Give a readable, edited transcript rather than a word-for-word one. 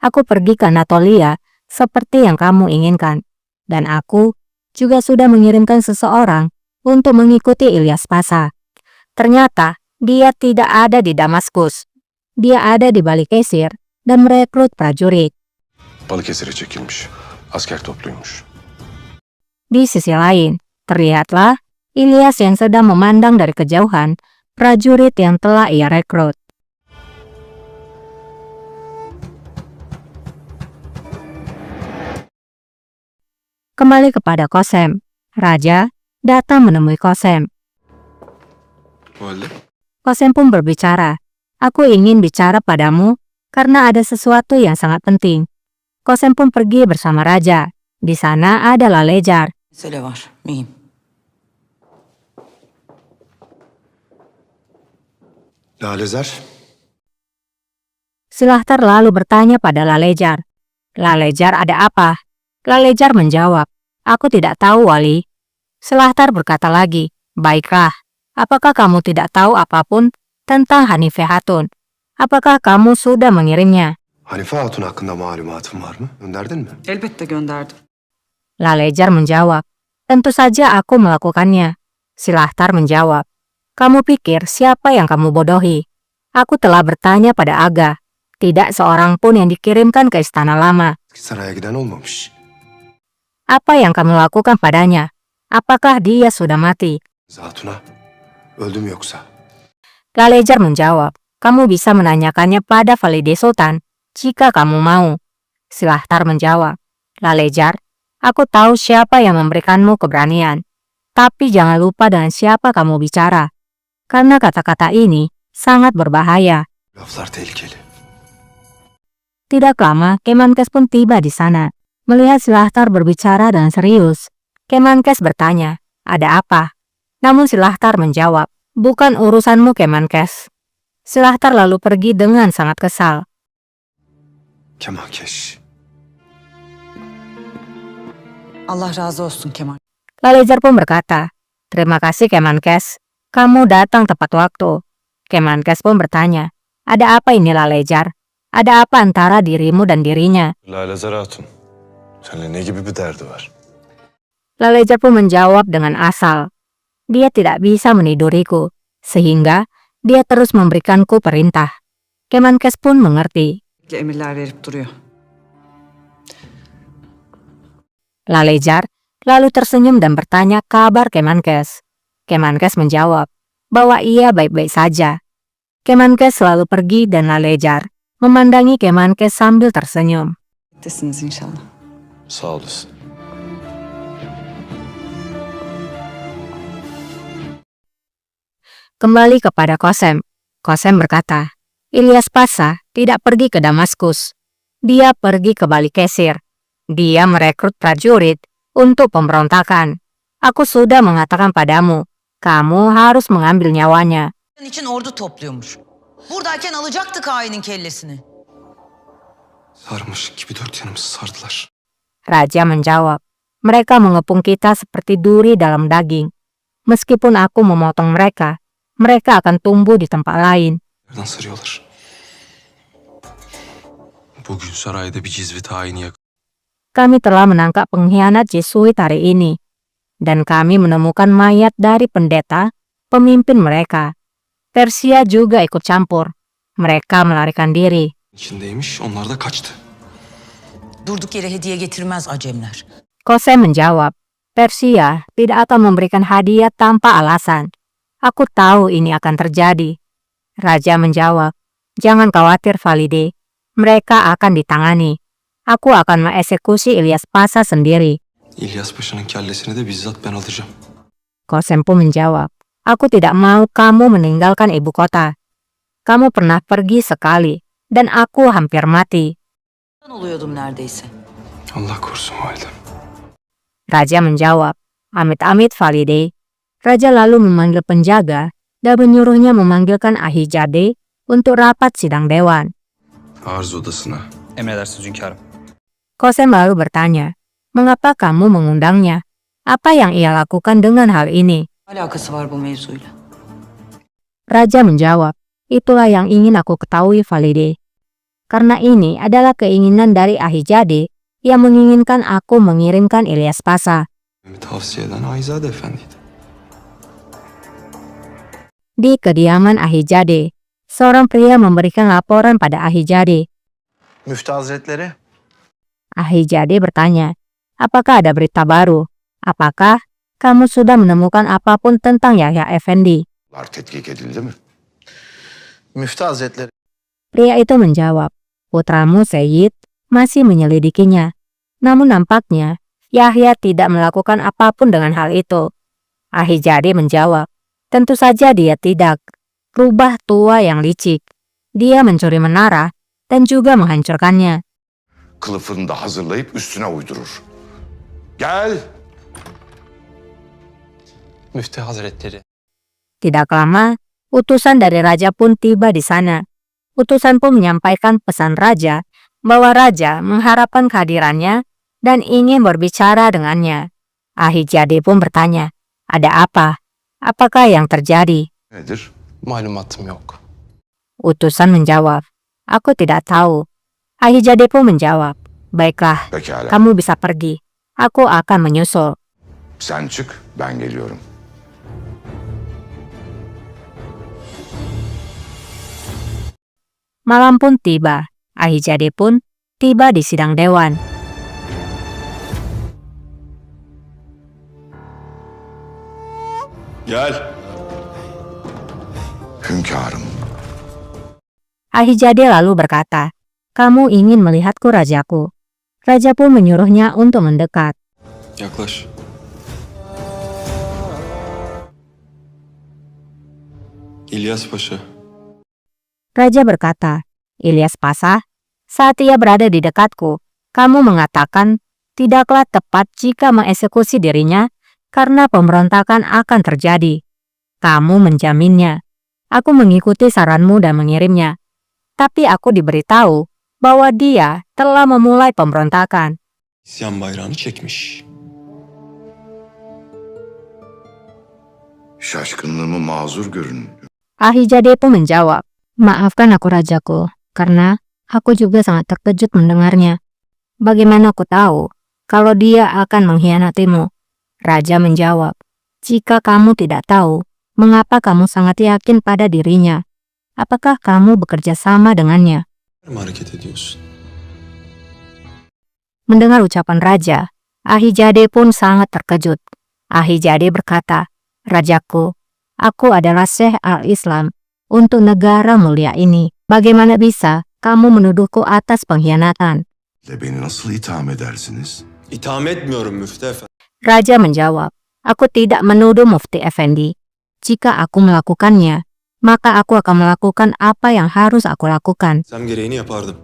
Aku pergi ke Anatolia seperti yang kamu inginkan. Dan aku juga sudah mengirimkan seseorang untuk mengikuti Ilyas Pasha. Ternyata dia tidak ada di Damaskus. Dia ada di Balıkesir dan merekrut prajurit. Balıkesir'e çekilmiş. Asker topluymuş. Di sisi lain, terlihatlah Ilyas yang sedang memandang dari kejauhan prajurit yang telah ia rekrut. Kembali kepada Kosem. Raja datang menemui Kosem. Valide. Kosem pun berbicara. Aku ingin bicara padamu karena ada sesuatu yang sangat penting. Kosem pun pergi bersama raja. Di sana ada Lalejar. Mesele var, mühim. Lalezer. Silahtar lalu bertanya pada Lalejar. Lalejar, ada apa? Lalejar menjawab, aku tidak tahu, Wali. Silahtar berkata lagi, baiklah, apakah kamu tidak tahu apapun tentang Hanife Hatun? Apakah kamu sudah mengirimnya? Hanife Hatun hakkında malumatın var mı? Gönderdin mi? Elbette gönderdim. Lalejar menjawab, tentu saja aku melakukannya. Silahtar menjawab, kamu pikir siapa yang kamu bodohi? Aku telah bertanya pada Aga. Tidak seorang pun yang dikirimkan ke istana lama. Saraya giden olmamış. Apa yang kamu lakukan padanya? Apakah dia sudah mati? Hatuna. Öldü mü yoksa? Lalejar menjawab, kamu bisa menanyakannya pada Valide Sultan jika kamu mau. Silahtar menjawab, Lalejar, aku tahu siapa yang memberikanmu keberanian. Tapi jangan lupa dengan siapa kamu bicara. Karena kata-kata ini sangat berbahaya. Laflar tehlikeli. Tidak lama, Kemenkes pun tiba di sana. Melihat Silahtar berbicara dengan serius, Kemenkes bertanya, ada apa? Namun Silahtar menjawab, bukan urusanmu, Kemenkes. Silahtar lalu pergi dengan sangat kesal. Kemankeş. Allah razı olsun Kemal. Lalejar pun berkata, terima kasih Kemenkes, kamu datang tepat waktu. Kemenkes pun bertanya, ada apa ini Lalejar? Ada apa antara dirimu dan dirinya? Lalezer Hatun. Seninle ne gibi bir derdi var? Lalejar pun menjawab dengan asal. Dia tidak bisa meniduriku, sehingga dia terus memberikanku perintah. Kemenkes pun mengerti. Emirler verip duruyor. Lalejar lalu tersenyum dan bertanya kabar Kemenkes. Kemenkes menjawab bahwa ia baik-baik saja. Kemenkes selalu pergi dan Lalejar memandangi Kemenkes sambil tersenyum. Desiniz inşallah. Sağ olasın. Kembali kepada Kosem. Kosem berkata, Ilyas Pasha tidak pergi ke Damaskus. Dia pergi ke Balıkesir. Dia merekrut prajurit untuk pemberontakan. Aku sudah mengatakan padamu, kamu harus mengambil nyawanya. için ordu topluyormuş. Buradayken alacaktık hainin kellesini. Sarmış gibi dört yanımızı sardılar. Raja menjawab, mereka mengepung kita seperti duri dalam daging. Meskipun aku memotong mereka, mereka akan tumbuh di tempat lain. Nereden sarıyorlar? Bugün sarayda bir cizvit haini yak. Kami telah menangkap pengkhianat Jesuit hari ini. Dan kami menemukan mayat dari pendeta, pemimpin mereka. Persia juga ikut campur. Mereka melarikan diri. İçindeymiş, onlar da kaçtı. Durduk yere hediye getirmez Acemler. Kosem menjawab, Persia tidak akan memberikan hadiah tanpa alasan. Aku tahu ini akan terjadi. Raja menjawab, jangan khawatir Valide. Mereka akan ditangani. Aku akan mengeksekusi Ilyas Pasha sendiri. İlyas Paşa'nın kellesini de bizzat ben alacağım. Kosem pun menjawab, aku tidak mau kamu meninggalkan ibu kota. Kamu pernah pergi sekali, dan aku hampir mati. Oluyordum neredeyse. Allah korusun validem. Raja menjawab, amit-amit Valide. Raja lalu memanggil penjaga dan menyuruhnya memanggilkan Ahijade untuk rapat sidang dewan. Arz odasına. Emredersiniz hünkârım. Kosem lalu bertanya, mengapa kamu mengundangnya? Apa yang ia lakukan dengan hal ini? Alakası var bu mevzuyla. Raja menjawab, itulah yang ingin aku ketahui Valide. karena ini adalah keinginan dari Ahijade yang menginginkan aku mengirimkan İlyas Pasha. Tavsiye eden Ahizade Efendi'ydi. Di kediaman Ahijade, seorang pria memberikan laporan pada Ahijade. Müftü Hazretleri. Ahijade bertanya, apakah ada berita baru? Apakah kamu sudah menemukan apapun tentang Yahya Efendi? Tetkik edildi mi? Müftü Hazretleri. Pria itu menjawab, putramu Seyyid masih menyelidikinya. Namun nampaknya Yahya tidak melakukan apapun dengan hal itu. Ahijade menjawab, tentu saja dia tidak. Rubah tua yang licik. Dia mencuri menara dan juga menghancurkannya. Kılıfını da hazırlayıp üstüne uydurur. Gel! Müftü Hazretleri. Tidak lama, utusan dari raja pun tiba di sana. Utusan pun menyampaikan pesan raja bahwa raja mengharapkan kehadirannya dan ingin berbicara dengannya. Ahijade pun bertanya, ada apa? Apakah yang terjadi? Nedir? Malumatım yok. Utusan menjawab, aku tidak tahu. Ahijade pun menjawab, baiklah, Pekala. kamu bisa pergi. Aku akan menyusul. Sen çık, ben geliyorum. Malam pun tiba. Ahijade pun tiba di sidang dewan. Gel. Hünkârım. Ahijade lalu berkata, kamu ingin melihatku rajaku. Raja pun menyuruhnya untuk mendekat. Yaklaş. İlyas Paşa. Raja berkata, İlyas Pasha, saat ia berada di dekatku, kamu mengatakan tidaklah tepat jika mengeksekusi dirinya karena pemberontakan akan terjadi. Kamu menjaminnya. Aku mengikuti saranmu dan mengirimnya. Tapi aku diberitahu bahwa dia telah memulai pemberontakan. İsyan bayrağını çekmiş. Şaşkınlığımı mazur görün. Ahijade pun menjawab, maafkan aku rajaku, karena aku juga sangat terkejut mendengarnya. Bagaimana aku tahu kalau dia akan mengkhianatimu? Raja menjawab, jika kamu tidak tahu, mengapa kamu sangat yakin pada dirinya? Apakah kamu bekerja sama dengannya? Mı hareket ediyorsun? Mendengar ucapan raja, Ahijade pun sangat terkejut. Ahijade berkata, rajaku, aku adalah Syekh al-Islam untuk negara mulia ini. Bagaimana bisa kamu menuduhku atas pengkhianatan? Beni nasıl itham edersiniz? İtham etmiyorum Müftü Efendi. Raja menjawab, aku tidak menuduh Mufti Effendi. Jika aku melakukannya, maka aku akan melakukan apa yang harus aku lakukan. Sen gereğini yapardım.